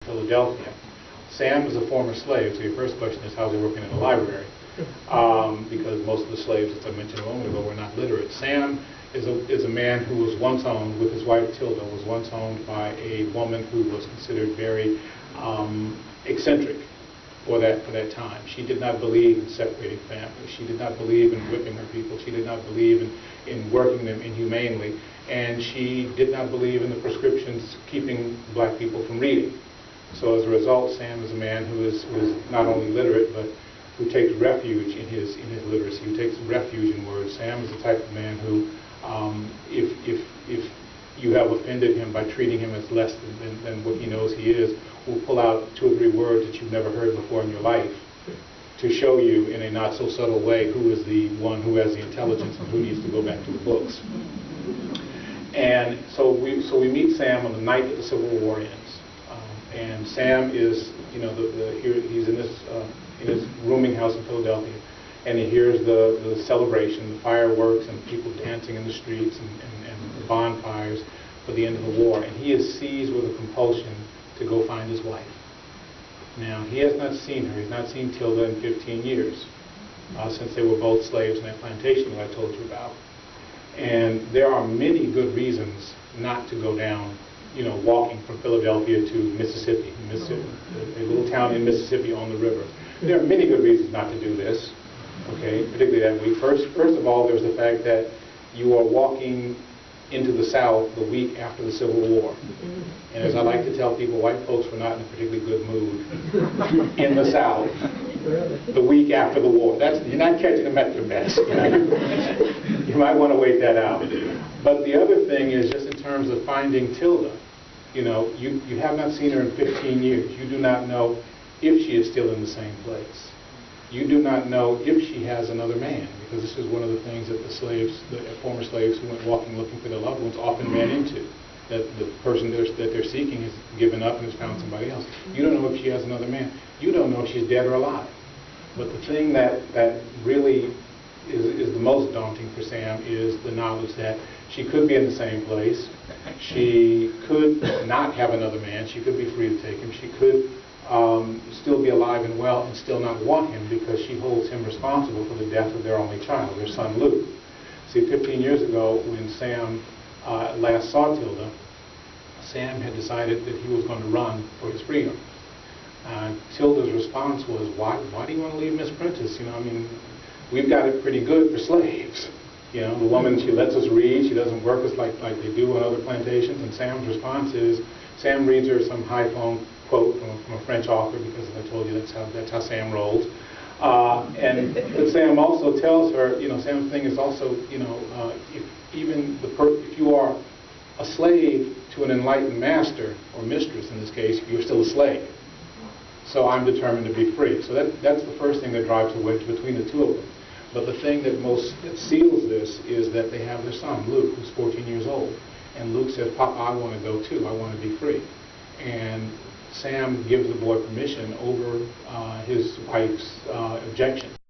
Philadelphia. Sam is a former slave, so your first question is, how's he working in the library? Because most of the slaves, as I mentioned a moment ago, were not literate. Sam is a man who was once owned, with his wife Tilda, was once owned by a woman who was considered very eccentric for that time. She did not believe in separating families. She did not believe in whipping her people. She did not believe in working them inhumanely. And she did not believe in the prescriptions keeping black people from reading. So as a result, Sam is a man who is not only literate, but who takes refuge in his literacy, who takes refuge in words. Sam is the type of man who, if you have offended him by treating him as less than what he knows he is, will pull out 2 or 3 words that you've never heard before in your life to show you in a not so subtle way who is the one who has the intelligence and who needs to go back to the books. And so we meet Sam on the night that the Civil War ends. And Sam is, he's in his rooming house in Philadelphia, and he hears the celebration, the fireworks, and people dancing in the streets, and the bonfires for the end of the war. And he is seized with a compulsion to go find his wife. Now, he has not seen her. He's not seen Tilda in 15 years, since they were both slaves in that plantation that I told you about. And there are many good reasons not to go down, walking from Philadelphia to Mississippi, a little town in Mississippi on the river. There are many good reasons not to do this, okay, particularly that week. First of all, there's the fact that you are walking into the South the week after the Civil War. And as I like to tell people, white folks were not in a particularly good mood in the South the week after the war. You're not catching them at their best. You might want to wait that out. But the other thing is, just in terms of finding Tilda, you have not seen her in 15 years. You do not know if she is still in the same place. You do not know if she has another man, because this is one of the things that the former slaves who went walking looking for their loved ones often ran into, that the person that they're seeking has given up and has found somebody else. You don't know if she has another man. You don't know if she's dead or alive. But the thing that really is the most daunting for Sam is the knowledge that she could be in the same place. She could not have another man. She could be free to take him. She could still be alive and well and still not want him, because she holds him responsible for the death of their only child, their son Luke. See, 15 years ago, when Sam last saw Tilda, Sam had decided that he was going to run for his freedom. Tilda's response was, why do you want to leave Miss Prentice? We've got it pretty good for slaves. The woman, she lets us read, she doesn't work us like they do on other plantations. And Sam's response is, Sam reads her some high-flown quote from a French author, because as I told you, that's how Sam rolls. But Sam also tells her, Sam's thing is also, if you are a slave to an enlightened master, or mistress in this case, you're still a slave. So I'm determined to be free. So that's the first thing that drives the wedge between the two of them. But the thing that seals this is that they have their son, Luke, who's 14 years old. And Luke says, Papa, I want to go too. I want to be free. And Sam gives the boy permission over his wife's objection.